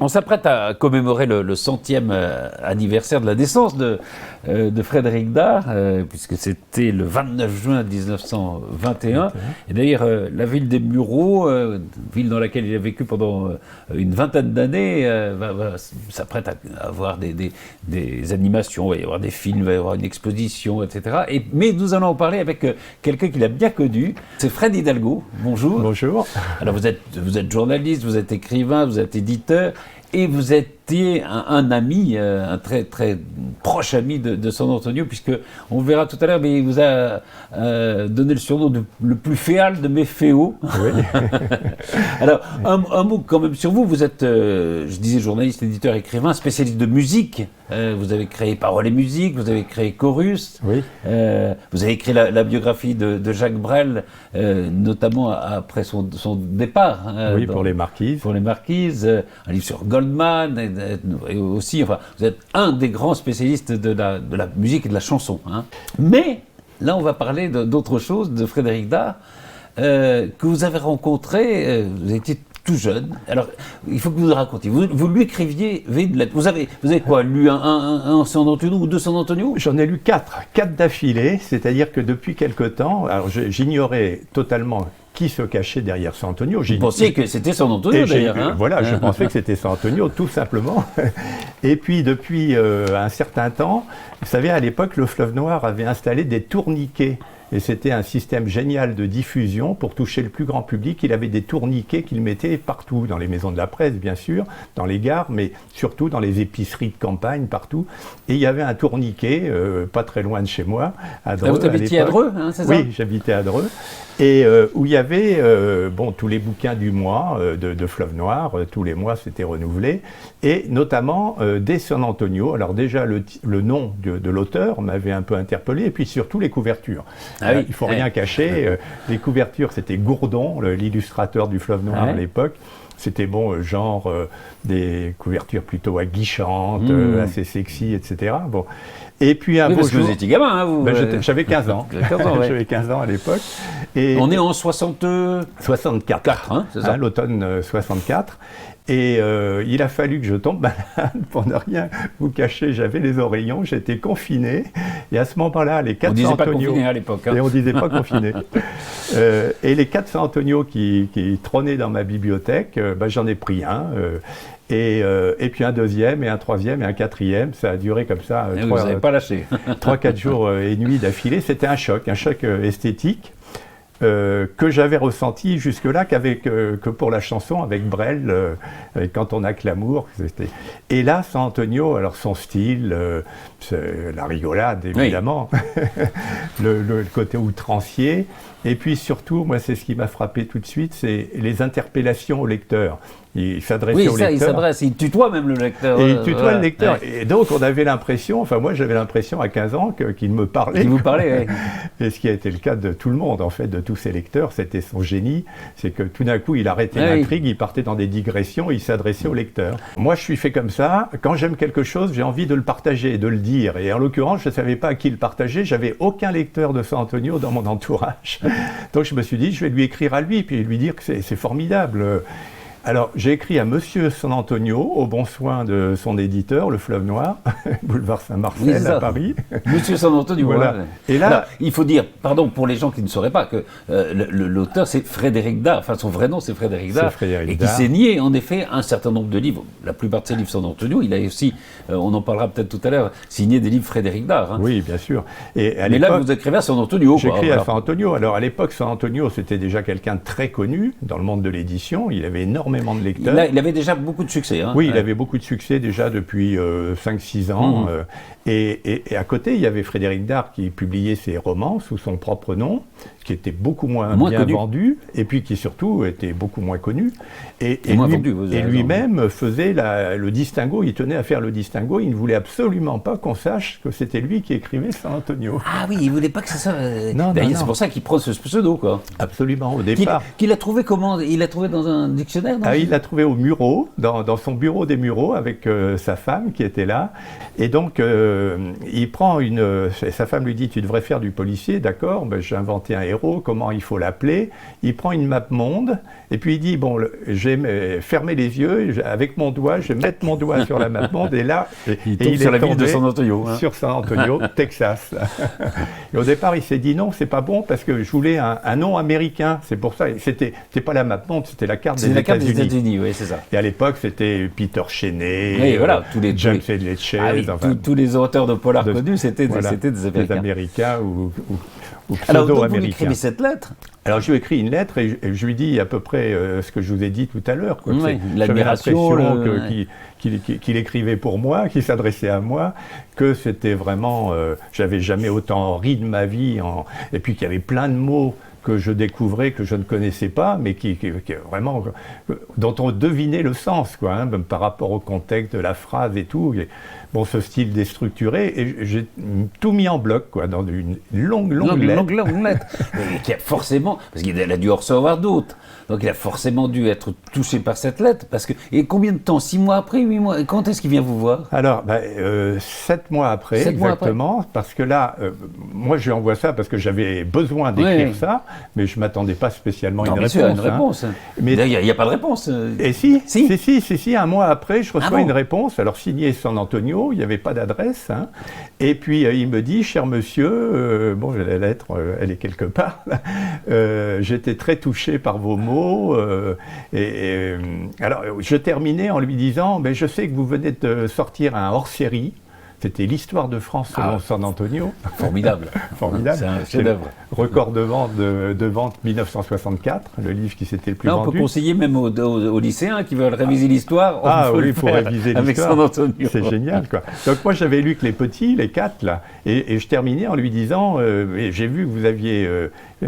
On s'apprête à commémorer le 100e anniversaire de la naissance de Frédéric Dard, puisque c'était le 29 juin 1921. Et d'ailleurs, la ville des Mureaux, ville dans laquelle il a vécu pendant une vingtaine d'années, s'apprête à avoir des animations, il va y avoir des films, il va y avoir une exposition, etc. Mais nous allons en parler avec quelqu'un qu'il a bien connu, c'est Fred Hidalgo. Bonjour. Bonjour. Alors vous êtes journaliste, vous êtes écrivain, vous êtes éditeur. Et vous étiez un ami, un très très proche ami de San Antonio, puisque on verra tout à l'heure, mais il vous a donné le surnom le plus féal de mes féaux. Oui. Alors, un mot quand même sur vous. Vous êtes, je disais, journaliste, éditeur, écrivain, spécialiste de musique. Vous avez créé Paroles et Musique, vous avez créé Chorus. Oui. Vous avez écrit la biographie de Jacques Brel, notamment après son départ. Oui, pour les Marquises. Pour les Marquises, un livre sur Goldman, et aussi, enfin, vous êtes un des grands spécialistes de la musique et de la chanson. Hein. Mais, là, on va parler d'autre chose, de Frédéric Dard, que vous avez rencontré, vous étiez tout jeune. Alors, il faut que vous nous racontiez. Vous lui écriviez une lettre. Vous avez quoi, lu un San Antonio ou deux San Antonio? J'en ai lu quatre d'affilée, c'est-à-dire que depuis quelque temps, alors j'ignorais totalement qui se cachait derrière San Antonio. Vous pensiez que c'était San Antonio d'ailleurs, hein? Voilà, je pensais que c'était San Antonio, tout simplement. Et puis depuis un certain temps, vous savez, à l'époque, le Fleuve Noir avait installé des tourniquets. Et c'était un système génial de diffusion pour toucher le plus grand public. Il avait des tourniquets qu'il mettait partout, dans les maisons de la presse, bien sûr, dans les gares, mais surtout dans les épiceries de campagne, partout. Et il y avait un tourniquet, pas très loin de chez moi, à Dreux. Vous habitiez à Dreux, hein, c'est ça? Oui, j'habitais à Dreux. Et où il y avait tous les bouquins du mois de Fleuve Noir, tous les mois c'était renouvelé, et notamment des San Antonio. Alors déjà le nom de l'auteur m'avait un peu interpellé, et puis surtout les couvertures. Il ne faut rien cacher, les couvertures c'était Gourdon, l'illustrateur du Fleuve Noir à l'époque. C'était genre des couvertures plutôt aguichantes, assez sexy, etc. Bon. Et puis un beau parce jour, que vous étiez gamin, hein, vous. J'avais 15 ans. 15 ans, ouais. J'avais 15 ans à l'époque. Et on est en 64, hein, c'est ça, l'automne 64. Et il a fallu que je tombe malade pour ne rien vous cacher. J'avais les oreillons, j'étais confiné. Et à ce moment-là, les 4 San Antonio... On disait pas confiné à l'époque. Hein. Et on disait pas confiné. Et les 4 San Antonio qui trônaient dans ma bibliothèque, j'en ai pris un. Et puis un deuxième, et un troisième, et un quatrième. Ça a duré comme ça. Vous n'avez pas lâché. 3-4 jours et nuits d'affilée. C'était un choc esthétique. Que j'avais ressenti jusque-là que pour la chanson avec Brel, Quand on a que l'amour. Et là, San Antonio, alors son style, la rigolade évidemment, le côté outrancier, et puis surtout, moi c'est ce qui m'a frappé tout de suite, c'est les interpellations au lecteur. Il s'adressait au lecteur. Il tutoie même le lecteur. Et il tutoie le lecteur. Ouais. Et donc on avait l'impression, enfin moi j'avais l'impression à 15 ans qu'il me parlait. Il vous parlait, oui. Et ce qui a été le cas de tout le monde, en fait, de tous ces lecteurs, c'était son génie. C'est que tout d'un coup il arrêtait l'intrigue, il partait dans des digressions, il s'adressait au lecteur. Moi je suis fait comme ça, quand j'aime quelque chose, j'ai envie de le partager, de le dire. Et en l'occurrence, je ne savais pas à qui le partager, j'avais aucun lecteur de San Antonio dans mon entourage. Donc je me suis dit, je vais lui écrire à lui, puis lui dire que c'est formidable. Alors, j'ai écrit à Monsieur San Antonio, au bon soin de son éditeur, Le Fleuve Noir, boulevard Saint-Marcel à Paris. Monsieur San Antonio, voilà. Ouais. Et là, alors, il faut dire, pardon, pour les gens qui ne sauraient pas, que l'auteur c'est Frédéric Dard, enfin son vrai nom c'est Frédéric Dard, et qui s'est nié en effet un certain nombre de livres, la plupart de ses livres San Antonio, il a aussi, on en parlera peut-être tout à l'heure, signé des livres Frédéric Dard. Hein. Oui, bien sûr. Et mais là, vous écrivez à San Antonio. J'écris à San Antonio. Alors, à l'époque, San Antonio, c'était déjà quelqu'un de très connu dans le monde de l'édition, il avait énormément de lecteurs. Il avait déjà beaucoup de succès. Hein. Oui, il avait beaucoup de succès déjà depuis 5-6 ans. Et à côté, il y avait Frédéric Dard qui publiait ses romans sous son propre nom, qui était beaucoup moins bien vendu, et puis qui surtout était beaucoup moins connu. Et lui-même faisait le distinguo, il tenait à faire le distinguo, il ne voulait absolument pas qu'on sache que c'était lui qui écrivait San Antonio. Ah oui, il ne voulait pas que ça soit... C'est pour ça qu'il prend ce pseudo, quoi. Absolument, au départ. Qu'il a trouvé comment? Il l'a trouvé dans un dictionnaire, Ah, il l'a trouvé au Mureau, dans son bureau des Mureaux, avec sa femme qui était là. Et donc, il prend sa femme lui dit, tu devrais faire du policier, d'accord, ben, j'ai inventé un héros, comment il faut l'appeler. Il prend une map monde, et puis il dit, bon, j'ai fermé les yeux, avec mon doigt, je vais mettre mon doigt sur la map monde, et là, il tombe sur la ville de San Antonio. Hein. Sur San Antonio, Texas. Et au départ, il s'est dit, non, c'est pas bon, parce que je voulais un nom américain, c'est pour ça, c'était pas la map monde, c'était la carte des États-Unis, oui, c'est ça. Et à l'époque, c'était Peter Cheney, oui, voilà, James Edlechez, tous les auteurs de polar connus, c'était des Américains ou alors, donc, pseudo-américains. vous lui écrivez cette lettre? Alors, je lui ai écrit une lettre et je lui dis à peu près ce que je vous ai dit tout à l'heure. Oui, l'admiration, qu'il écrivait pour moi, qu'il s'adressait à moi, que c'était vraiment... j'avais jamais autant ri de ma vie, et puis qu'il y avait plein de mots que je découvrais, que je ne connaissais pas, mais qui vraiment, dont on devinait le sens, quoi, hein, même par rapport au contexte de la phrase et tout. Et, bon, ce style déstructuré, et j'ai tout mis en bloc, quoi, dans une longue lettre. Qui a forcément, parce qu'il a dû en recevoir d'autres, donc il a forcément dû être touché par cette lettre, parce que, et combien de temps? 6 mois après, 8 mois? Quand est-ce qu'il vient vous voir? Alors, 7 mois après, 7 exactement, mois après. Parce que là, moi je lui envoie ça parce que j'avais besoin d'écrire ça, mais je ne m'attendais pas spécialement à une réponse. Mais il n'y a pas de réponse. Et si, un mois après, je reçois une réponse, alors signée San Antonio, il n'y avait pas d'adresse, hein, et puis il me dit, cher monsieur, bon, la lettre, elle est quelque part, j'étais très touché par vos mots, alors je terminais en lui disant, ben, je sais que vous venez de sortir un hors-série. C'était l'histoire de France selon San Antonio. Formidable. Formidable. C'est un chef-d'œuvre. Record de vente 1964, le livre qui s'était le plus vendu. On peut conseiller même aux lycéens qui veulent réviser l'histoire. Il faut réviser l'histoire. Avec San Antonio. C'est génial, quoi. Donc moi j'avais lu que les petits, les 4 là, et je terminais en lui disant, j'ai vu que vous aviez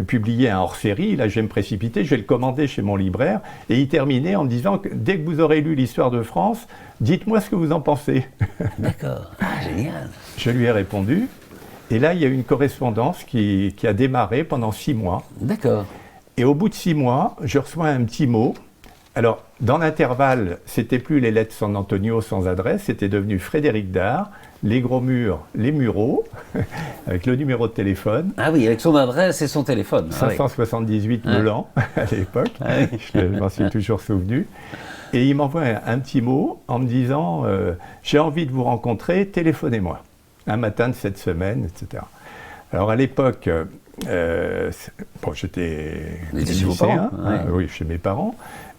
publié un hors-série, là je vais me précipiter, je vais le commander chez mon libraire, et il terminait en me disant, dès que vous aurez lu l'histoire de France, dites-moi ce que vous en pensez. D'accord, génial. Je lui ai répondu, et là il y a eu une correspondance qui a démarré pendant 6 mois. D'accord. Et au bout de 6 mois, je reçois un petit mot. Alors, dans l'intervalle, c'était plus les lettres San Antonio sans adresse, c'était devenu Frédéric Dard, les gros murs, les Mureaux, avec le numéro de téléphone. Ah oui, avec son adresse et son téléphone. 578 Melan, à l'époque, je m'en suis toujours souvenu. Et il m'envoie un petit mot en me disant j'ai envie de vous rencontrer, téléphonez-moi, un matin de cette semaine, etc. Alors à l'époque, j'étais lycéen, oui, chez mes parents.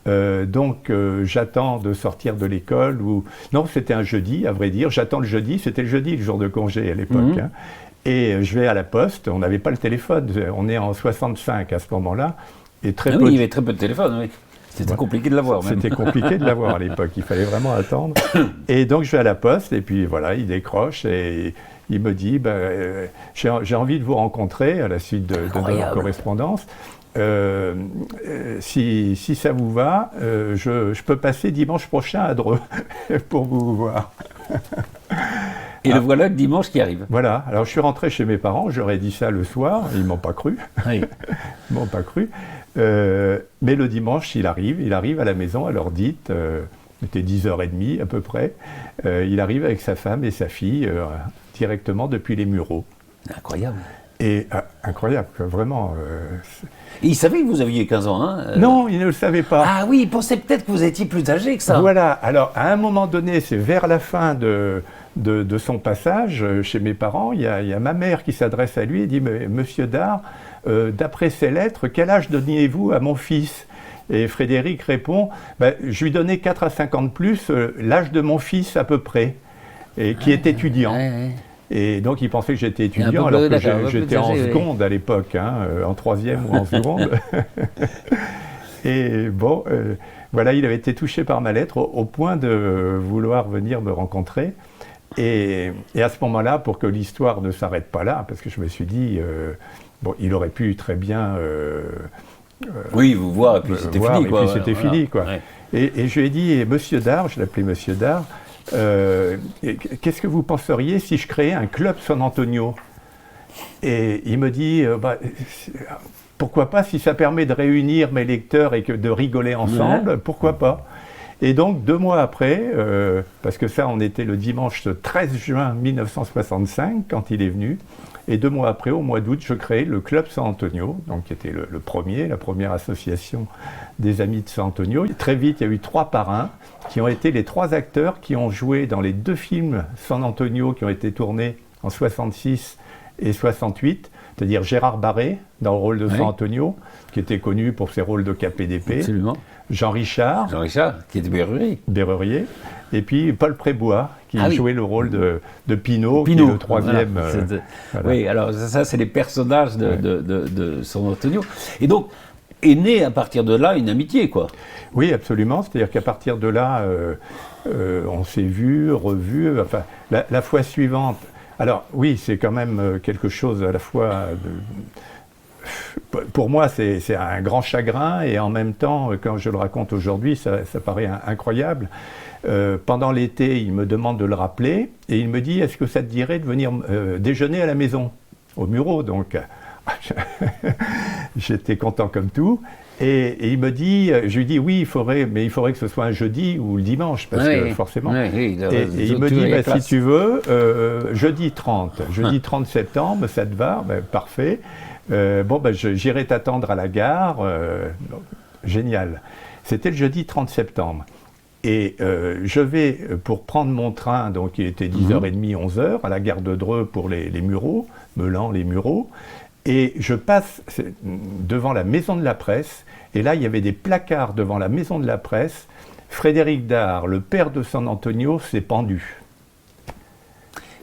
Donc j'attends de sortir de l'école, non, c'était un jeudi, à vrai dire, j'attends le jeudi, c'était le jeudi, le jour de congé à l'époque, hein. Et je vais à la poste, on n'avait pas le téléphone, on est en 65 à ce moment-là, et il y avait très peu de téléphone, oui. C'était compliqué de l'avoir même. C'était compliqué de l'avoir à l'époque, il fallait vraiment attendre. Et donc je vais à la poste, et puis voilà, il décroche, et il me dit, j'ai envie de vous rencontrer à la suite de notre correspondance. Si ça vous va, je peux passer dimanche prochain à Dreux pour vous voir. Et le voilà le dimanche qui arrive. Voilà, alors je suis rentré chez mes parents, j'aurais dit ça le soir, ils ne m'ont pas cru. Oui. Ils ne m'ont pas cru. Mais le dimanche, il arrive à la maison, à l'heure dite, c'était 10h30 à peu près. Il arrive avec sa femme et sa fille directement depuis les Mureaux. Incroyable. Et incroyable, vraiment. Et il savait que vous aviez 15 ans, hein Non, il ne le savait pas. Ah oui, il pensait peut-être que vous étiez plus âgé que ça. Voilà, alors à un moment donné, c'est vers la fin de son passage chez mes parents, il y a ma mère qui s'adresse à lui et dit « Monsieur Dard, d'après ces lettres, quel âge donniez-vous à mon fils ?» Et Frédéric répond je lui donnais 4 à 5 ans de plus, l'âge de mon fils à peu près, et qui est étudiant. Et donc il pensait que j'étais étudiant alors que j'étais en seconde à l'époque, hein, en 3e ou en seconde. Et bon, voilà, il avait été touché par ma lettre au point de vouloir venir me rencontrer. Et à ce moment-là, pour que l'histoire ne s'arrête pas là, parce que je me suis dit, il aurait pu très bien... oui, vous voir, et puis c'était fini, quoi. Et puis c'était fini, quoi. Ouais. Et je lui ai dit, Monsieur Dard, je l'appelais Monsieur Dard, qu'est-ce que vous penseriez si je créais un club San Antonio? Et il me dit, pourquoi pas, si ça permet de réunir mes lecteurs et de rigoler ensemble, pourquoi pas. Et donc 2 mois après, parce que ça on était le dimanche 13 juin 1965 quand il est venu, et 2 mois après, au mois d'août, je crée le Club San Antonio, donc qui était la première association des amis de San Antonio. Et très vite, il y a eu 3 parrains qui ont été les 3 acteurs qui ont joué dans les 2 films San Antonio qui ont été tournés en 66 et 68, c'est-à-dire Gérard Barré dans le rôle de San Antonio, qui était connu pour ses rôles de KPDP. Absolument. Jean Richard, qui était Berrurier. Et puis Paul Prébois, qui jouait le rôle de Pinot, qui est le 3e. Voilà. Oui, alors ça, c'est les personnages de San Antonio. Et donc, est née à partir de là une amitié, quoi. Oui, absolument. C'est-à-dire qu'à partir de là, on s'est vus, revus. Enfin, la fois suivante. Alors, oui, c'est quand même quelque chose à la fois pour moi, c'est un grand chagrin, et en même temps, quand je le raconte aujourd'hui, ça paraît incroyable. Pendant l'été, il me demande de le rappeler, et il me dit, est-ce que ça te dirait de venir déjeuner à la maison, au Murau, donc. J'étais content comme tout. Et il me dit, je lui dis oui, mais il faudrait que ce soit un jeudi ou le dimanche, parce que forcément. Et il me dit, si tu veux, jeudi 30 septembre, ça te va, parfait. J'irai t'attendre à la gare. Génial. C'était le jeudi 30 septembre. Et je vais, pour prendre mon train, donc il était 10h30, 11h, à la gare de Dreux pour les Mureaux, Meulan, les Mureaux. Et je passe devant la maison de la presse, et là, il y avait des placards devant la maison de la presse. Frédéric Dard, le père de San Antonio, s'est pendu.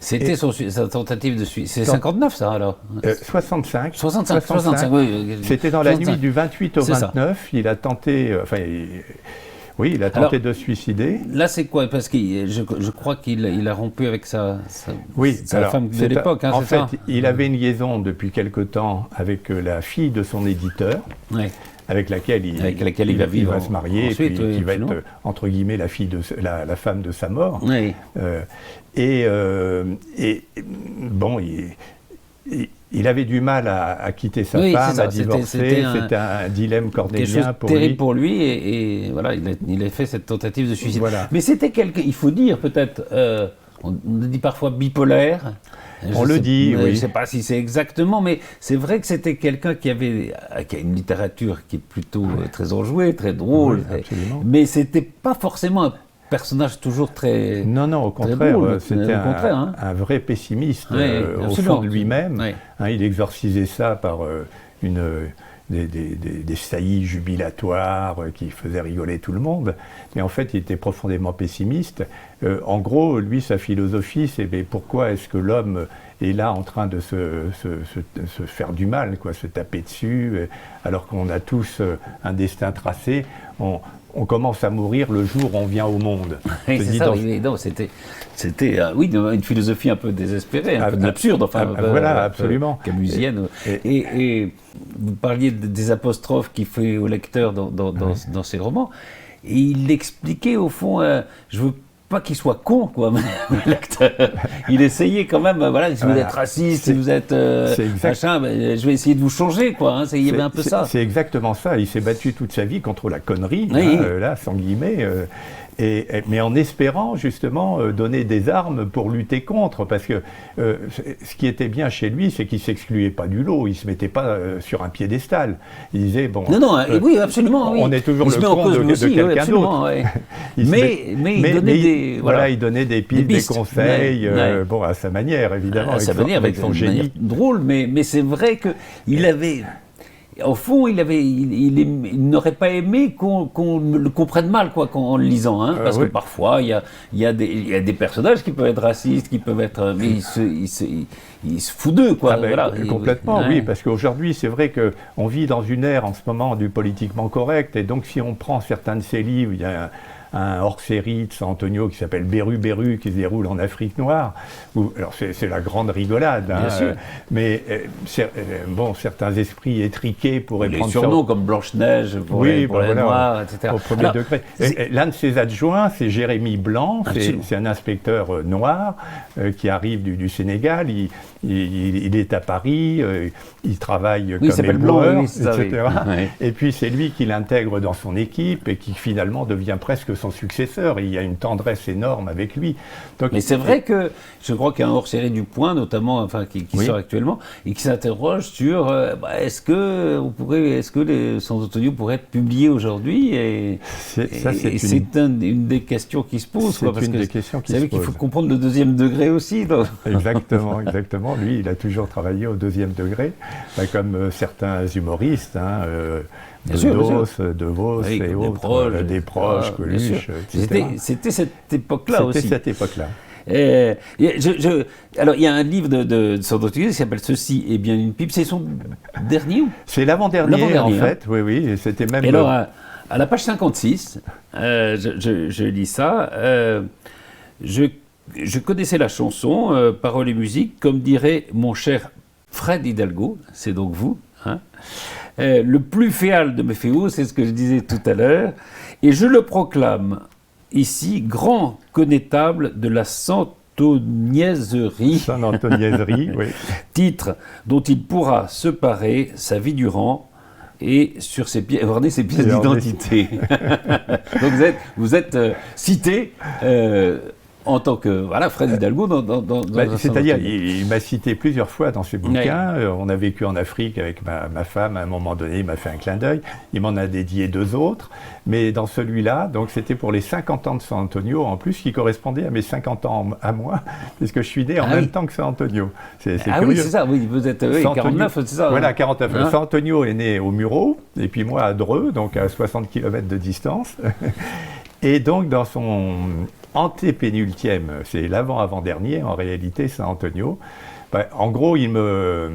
C'était sa tentative de suicide. C'est 59, ça, alors 65. 65, oui. C'était dans la nuit du 28 au 29. Il a tenté... il a tenté de se suicider. Là, c'est quoi? Parce que je crois qu'il a rompu avec sa femme de l'époque. En fait, il avait une liaison depuis quelque temps avec la fille de son éditeur, avec laquelle il va vivre, il va se marier, ensuite, et puis qui va être, entre guillemets, la femme de sa mort. Il avait du mal à quitter sa femme, à divorcer. C'était un dilemme cornélien pour lui. Terrible pour lui, et voilà, il a fait cette tentative de suicide. Voilà. Mais c'était il faut dire peut-être, on dit parfois bipolaire. On le dit, oui. Je ne sais pas si c'est exactement, mais c'est vrai que c'était quelqu'un qui a une littérature qui est plutôt très enjouée, très drôle. Mais c'était pas forcément un personnage toujours très... Non, au contraire, c'était un vrai pessimiste au fond de lui-même. Il exorcisait ça par des saillies jubilatoires qui faisaient rigoler tout le monde. Mais en fait, il était profondément pessimiste. En gros, lui, sa philosophie, c'est pourquoi est-ce que l'homme est là en train de se faire du mal, se taper dessus, alors qu'on a tous un destin tracé. On commence à mourir le jour où on vient au monde. C'était une philosophie un peu désespérée, un peu absurde, absolument. Camusienne. Et vous parliez des apostrophes qu'il fait au lecteur dans ses romans. Et il expliquait au fond, je veux pas qu'il soit con, le lecteur. Il essayait quand même, si vous êtes raciste, si vous êtes machin, je vais essayer de vous changer, il y avait un peu ça. C'est exactement ça. Il s'est battu toute sa vie contre la connerie, sans guillemets. Mais en espérant justement donner des armes pour lutter contre, parce que ce qui était bien chez lui, c'est qu'il ne s'excluait pas du lot, il ne se mettait pas sur un piédestal. Il disait, oui, absolument. On est toujours le con de quelqu'un d'autre. Il donnait des pistes, des conseils, à sa manière, évidemment, avec son génie. Manière drôle, mais c'est vrai qu'il avait... Au fond, il n'aurait pas aimé qu'on le comprenne mal, en le lisant, parce que parfois il y a des personnages qui peuvent être racistes, qui peuvent être, mais ils se foutent d'eux, complètement, oui, parce qu'aujourd'hui, c'est vrai qu'on vit dans une ère en ce moment du politiquement correct, et donc si on prend certains de ses livres, il y a un hors-série de San Antonio qui s'appelle Beru Beru, qui se déroule en Afrique noire. Alors c'est la grande rigolade, hein, mais bon, certains esprits étriqués pourraient prendre ça. Les surnoms comme Blanche-Neige pour les Noirs, etc. Au premier degré. L'un de ses adjoints, c'est Jérémy Blanc, c'est un inspecteur noir qui arrive du Sénégal. Il est à Paris, il travaille comme éboueur, etc. Et puis c'est lui qui l'intègre dans son équipe et qui finalement devient presque son successeur. Et il y a une tendresse énorme avec lui. Donc, mais c'est vrai que je crois qu'il y a un hors-série du Point, notamment, enfin, qui sort actuellement, et qui s'interroge sur est-ce que les San Antonio pourraient être publiés aujourd'hui c'est une des questions qui se posent. C'est une des questions qui se posent. Qu'il faut comprendre le deuxième degré aussi. Exactement. Lui, il a toujours travaillé au deuxième degré, comme certains humoristes, De Vos et autres, Desproges, Coluche, etc. C'était cette époque-là aussi. C'était cette époque-là. Alors, il y a un livre de San Antonio qui s'appelle Ceci est bien une pipe. C'est son dernier ou... C'est l'avant-dernier, en fait. Oui. C'était même... Et alors, à la page 56, je lis ça. Je connaissais la chanson, paroles et musique, comme dirait mon cher Fred Hidalgo, c'est donc vous, hein, le plus féal de mes féaux, c'est ce que je disais tout à l'heure, et je le proclame ici grand connétable de la santoniaiserie, oui. Titre dont il pourra se parer sa vie durant, et sur orner ses pièces d'identité. Donc vous êtes cité en tant que Fred Hidalgo dans c'est-à-dire, il m'a cité plusieurs fois dans ses bouquins. On a vécu en Afrique avec ma femme. À un moment donné, il m'a fait un clin d'œil. Il m'en a dédié 2 autres. Mais dans celui-là, donc c'était pour les 50 ans de San Antonio, en plus, qui correspondait à mes 50 ans à moi, puisque je suis né en même temps que San Antonio. C'est curieux. Oui, c'est ça. Oui, vous êtes 49, c'est ça. Voilà, 49. San Antonio est né au Muro, et puis moi à Dreux, donc à 60 km de distance. Et donc, dans son antépénultième, c'est l'avant-avant-dernier, en réalité, San Antonio, en gros, il me...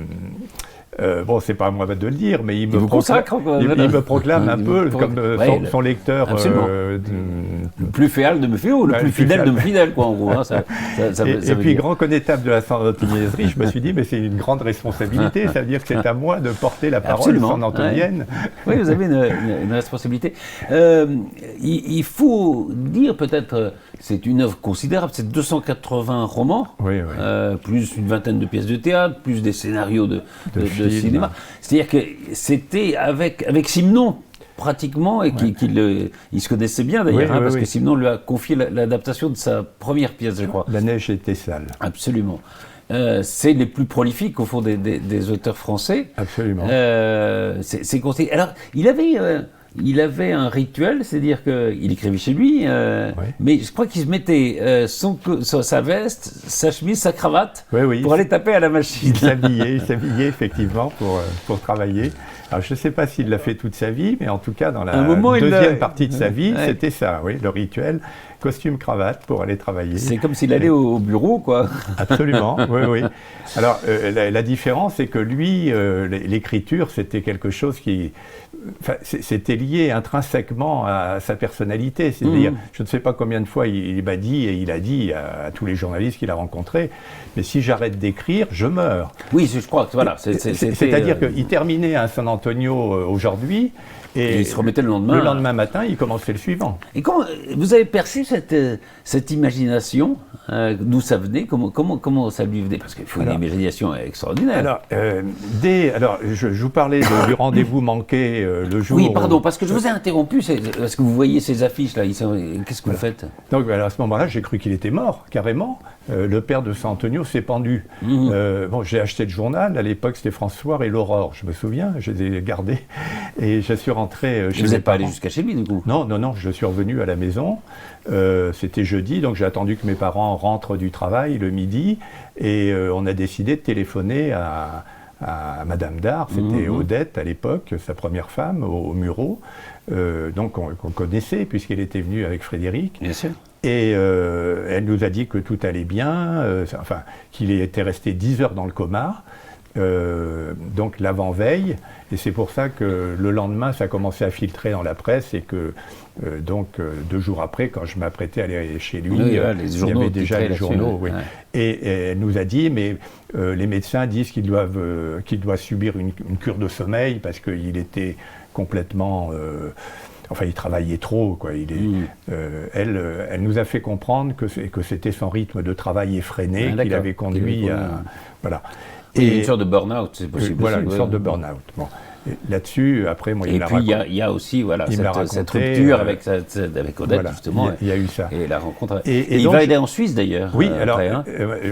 c'est pas à moi de le dire, mais il me proclame un peu comme son lecteur. Le plus féal de mes féaux, le plus fidèle de mes fidèles, quoi, en gros. Et puis, grand connétable de la santoniaiserie, je me suis dit, mais c'est une grande responsabilité, ça veut dire que c'est à moi de porter la parole san-antonienne. Oui, vous avez une responsabilité. Il faut dire peut-être, c'est une œuvre considérable, c'est 280 romans, plus une vingtaine de pièces de théâtre, plus des scénarios de cinéma. C'est-à-dire que c'était avec Simenon, pratiquement, et il se connaissait bien d'ailleurs, parce que Simenon lui a confié l'adaptation de sa première pièce, je crois. La neige était sale. Absolument. C'est les plus prolifiques, au fond, des auteurs français. Absolument. C'est conseillé. Alors, il avait un rituel, c'est-à-dire qu'il écrivait chez lui, mais je crois qu'il se mettait sa veste, sa chemise, sa cravate pour aller taper à la machine. Il s'habillait effectivement pour travailler. Alors je ne sais pas s'il l'a fait toute sa vie, mais en tout cas dans la deuxième partie de sa vie, c'était ça, le rituel. Costume, cravate pour aller travailler. C'est comme s'il allait au bureau, quoi. Absolument, oui. Alors, la différence, c'est que lui, l'écriture, c'était quelque chose qui... c'était lié intrinsèquement à sa personnalité. C'est-à-dire, je ne sais pas combien de fois il m'a dit, et il a dit à tous les journalistes qu'il a rencontrés, mais si j'arrête d'écrire, je meurs. Oui, je crois que voilà. C'est-à-dire qu'il terminait un San Antonio aujourd'hui, et il se remettait le lendemain. Le lendemain matin, il commençait le suivant. Et comment vous avez perçu cette imagination, d'où ça venait, comment ça lui venait? Parce qu'il faut une imagination extraordinaire. Alors, je vous parlais du rendez-vous manqué le jour... Oui, pardon, parce que je vous ai interrompu, parce que vous voyez ces affiches-là, qu'est-ce que vous faites? Donc, à ce moment-là, j'ai cru qu'il était mort, carrément. Le père de San Antonio s'est pendu. J'ai acheté le journal, à l'époque c'était François et l'Aurore, je me souviens, je les ai gardés, et je suis rentré chez Vous n'êtes pas allé jusqu'à chez lui, du coup? Non, je suis revenu à la maison, c'était jeudi, donc j'ai attendu que mes parents rentrent du travail le midi, et on a décidé de téléphoner à Madame Dard, c'était Odette à l'époque, sa première femme, au Muro, donc qu'on connaissait, puisqu'elle était venue avec Frédéric. Bien sûr. Et elle nous a dit que tout allait bien, qu'il était resté 10 heures dans le coma, donc l'avant-veille, et c'est pour ça que le lendemain, ça a commencé à filtrer dans la presse, et que 2 jours après, quand je m'apprêtais à aller chez lui, il y avait déjà les journaux. Oui. Ouais. Et elle nous a dit, mais les médecins disent qu'il doit subir une cure de sommeil parce qu'il était complètement... Enfin, il travaillait trop, quoi. Elle nous a fait comprendre que c'était son rythme de travail effréné qui l'avait conduit à... Voilà. Et une sorte de burn-out, c'est possible. Voilà, une sorte de burn-out. Bon. Là-dessus, après, moi, il y a aussi cette rupture avec Odette, voilà, justement. Il y a eu ça. Et la rencontre. Et il va aller en Suisse, d'ailleurs. Oui, alors,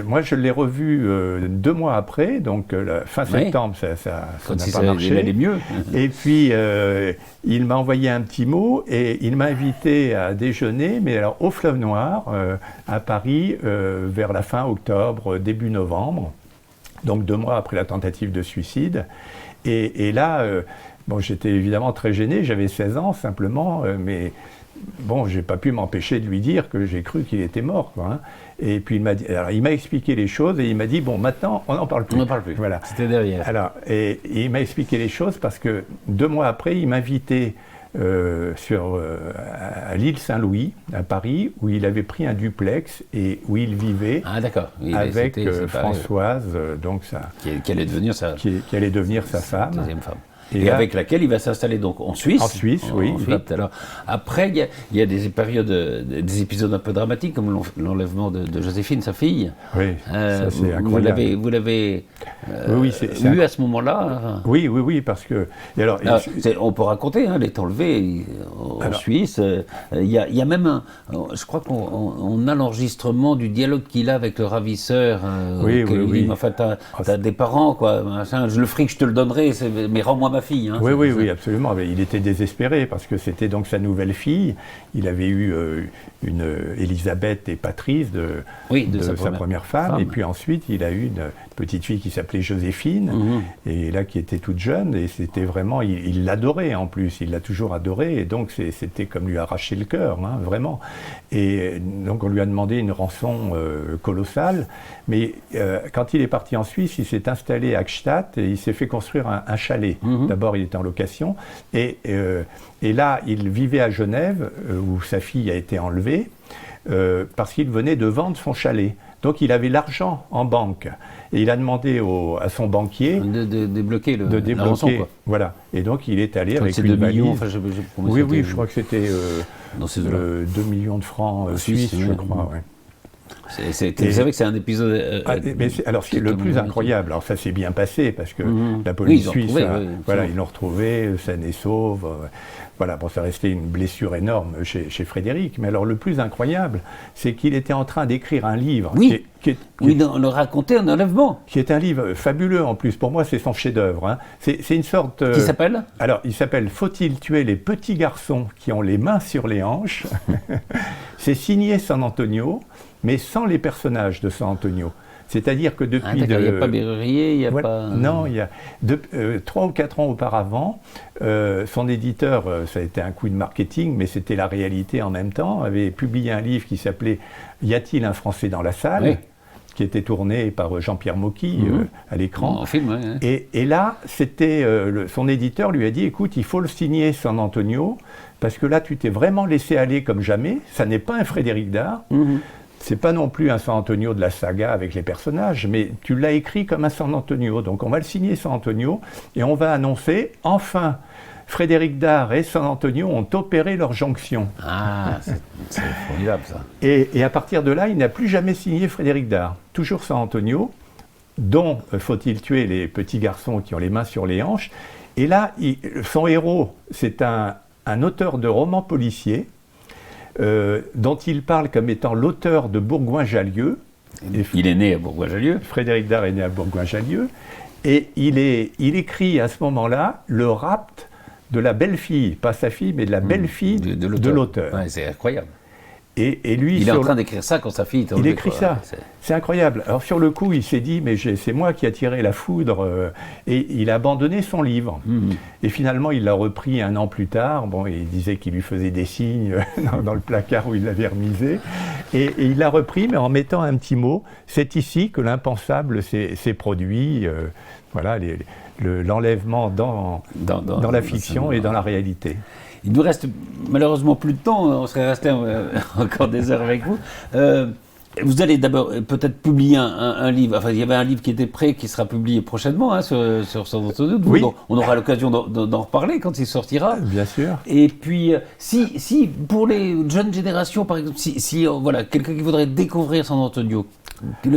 moi, je l'ai revu 2 mois après, donc fin septembre, ça n'a pas marché. Il allait mieux. Et puis, il m'a envoyé un petit mot et il m'a invité à déjeuner, mais alors au Fleuve Noir, à Paris, vers la fin octobre, début novembre. Donc 2 mois après la tentative de suicide. Et là, j'étais évidemment très gêné, j'avais 16 ans simplement, mais bon, j'ai pas pu m'empêcher de lui dire que j'ai cru qu'il était mort, quoi, hein. Et puis il m'a expliqué les choses et il m'a dit, bon, maintenant, on n'en parle plus. On n'en parle plus, voilà. C'était derrière. Alors, et il m'a expliqué les choses parce que 2 mois après, il m'invitait à l'île Saint-Louis, à Paris, où il avait pris un duplex et où il vivait avec Françoise, donc qui allait devenir sa femme. Deuxième femme. Et avec laquelle il va s'installer donc en Suisse. En Suisse, oui. Alors, après, il y a des périodes, des épisodes un peu dramatiques, comme l'enlèvement de Joséphine, sa fille. Oui, ça c'est incroyable. Vous l'avez vu à ce moment-là? Oui, parce que... Et alors, on peut raconter, hein, elle est enlevée en Suisse. Il y a même je crois qu'on a l'enregistrement du dialogue qu'il a avec le ravisseur. Oui. Dit, enfin, t'as des parents, quoi. Le fric, je te le donnerai, mais rends-moi ma fille. Hein, oui, absolument. Mais il était désespéré parce que c'était donc sa nouvelle fille. Il avait eu une Elisabeth et Patrice de sa première femme. Et puis ensuite, il a eu une petite fille qui s'appelait Joséphine, et là qui était toute jeune. Et c'était vraiment, il l'adorait en plus. Il l'a toujours adorée. Et donc c'était comme lui arracher le cœur, hein, vraiment. Et donc on lui a demandé une rançon colossale. Mais quand il est parti en Suisse, il s'est installé à Gstaad et il s'est fait construire un chalet. D'abord, il était en location. Et là, il vivait à Genève, où sa fille a été enlevée, parce qu'il venait de vendre son chalet. Donc, il avait l'argent en banque. Et il a demandé à son banquier de débloquer la rançon, quoi. Voilà. Et donc, il est allé avec une 2 valise. millions, oui, je crois que c'était 2 millions de francs suisses, je crois. Ouais. Vous savez que c'est un épisode... le plus incroyable, alors ça s'est bien passé, parce que la police suisse, ils l'ont retrouvé, saine et sauve. Ça restait une blessure énorme chez Frédéric. Mais alors le plus incroyable, c'est qu'il était en train d'écrire un livre. On le racontait un enlèvement. Qui est un livre fabuleux en plus. Pour moi, c'est son chef-d'œuvre. Hein. C'est une sorte... Qui s'appelle ? Alors, il s'appelle « Faut-il tuer les petits garçons qui ont les mains sur les hanches ?» C'est signé San Antonio, mais sans les personnages de San Antonio. C'est-à-dire que depuis... il n'y a pas Bérurier, il n'y a pas... Non, il y a 3 ou 4 ans auparavant, son éditeur, ça a été un coup de marketing, mais c'était la réalité en même temps, avait publié un livre qui s'appelait « Y a-t-il un Français dans la salle ?» qui était tourné par Jean-Pierre Mocky à l'écran. En film, Et là, son éditeur lui a dit « Écoute, il faut le signer San Antonio, parce que là, tu t'es vraiment laissé aller comme jamais, ça n'est pas un Frédéric Dard. C'est pas non plus un San Antonio de la saga avec les personnages, mais tu l'as écrit comme un San Antonio. Donc on va le signer San Antonio et on va annoncer, enfin, Frédéric Dard et San Antonio ont opéré leur jonction. Ah, c'est formidable ça. Et à partir de là, il n'a plus jamais signé Frédéric Dard. Toujours San Antonio, dont faut-il tuer les petits garçons qui ont les mains sur les hanches. Et là, son héros, c'est un auteur de romans policiers, dont il parle comme étant l'auteur de Bourgoin-Jallieu. Il est né à Bourgoin-Jallieu. Frédéric Dard est né à Bourgoin-Jallieu. Et il écrit à ce moment-là le rapt de la belle-fille, pas sa fille, mais de la belle-fille de l'auteur. Ouais, c'est incroyable. Et lui, il est en train d'écrire ça quand sa fille est il écrit ça. C'est incroyable. Alors sur le coup, il s'est dit, mais c'est moi qui a tiré la foudre, et il a abandonné son livre. Et finalement, il l'a repris 1 an plus tard. Bon, il disait qu'il lui faisait des signes dans le placard où il l'avait remisé. Et il l'a repris, mais en mettant un petit mot. C'est ici que l'impensable s'est produit. Voilà, l'enlèvement dans la fiction et dans la réalité. Il nous reste malheureusement plus de temps, on serait resté encore des heures avec vous. Vous allez d'abord peut-être publier un livre, enfin il y avait un livre qui était prêt, qui sera publié prochainement sur San Antonio. Oui. Donc, on aura l'occasion d'en reparler quand il sortira. Bien sûr. Et puis, si pour les jeunes générations, par exemple, si voilà, quelqu'un qui voudrait découvrir San Antonio,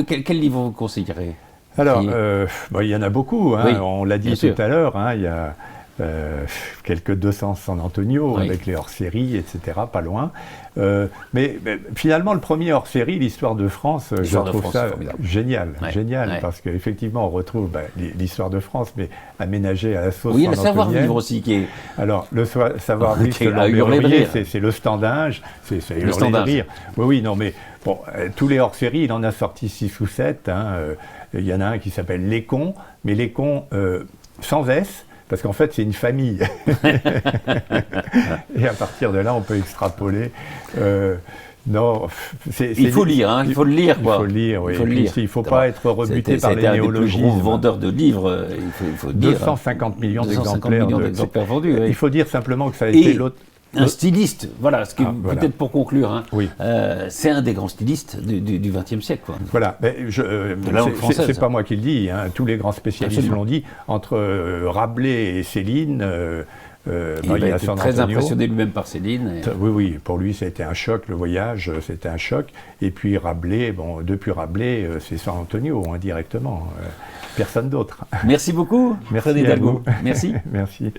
quel livre vous conseillerez? Alors, il y en a beaucoup, hein, oui, on l'a dit tout à l'heure, hein, il y a quelques 200 San Antonio avec les hors-séries, etc., pas loin. Mais finalement, le premier hors-série, l'histoire de France, je trouve ça génial, parce qu'effectivement, on retrouve l'histoire de France, mais aménagée à la sauce oui, san le savoir-vivre aussi qui est... Alors, le savoir-vivre, c'est le standage, c'est hurler de rire. Oui, non, mais bon, tous les hors-séries, il en a sorti 6 ou 7, hein, il y en a un qui s'appelle Les Cons, mais Les Cons sans S, parce qu'en fait, c'est une famille. Et à partir de là, on peut extrapoler. Non, il faut lire, hein, il faut le lire, quoi. Il faut le lire, oui. Il ne faut pas être rebuté par les néologismes. C'est un des plus gros vendeurs de livres, il faut dire. 250 millions d'exemplaires vendus. Il faut dire simplement que ça a été l'autre. Un styliste, voilà, peut-être pour conclure, hein, oui. C'est un des grands stylistes du XXe siècle. Quoi. Voilà, c'est pas moi qui le dis, hein, tous les grands spécialistes l'ont dit, entre Rabelais et Céline, il a été très impressionné lui-même par Céline. Oui, pour lui ça a été un choc, le voyage, c'était un choc, et puis Rabelais, depuis Rabelais, c'est San Antonio, indirectement, personne d'autre. Merci beaucoup, Merci à vous. Merci. Merci.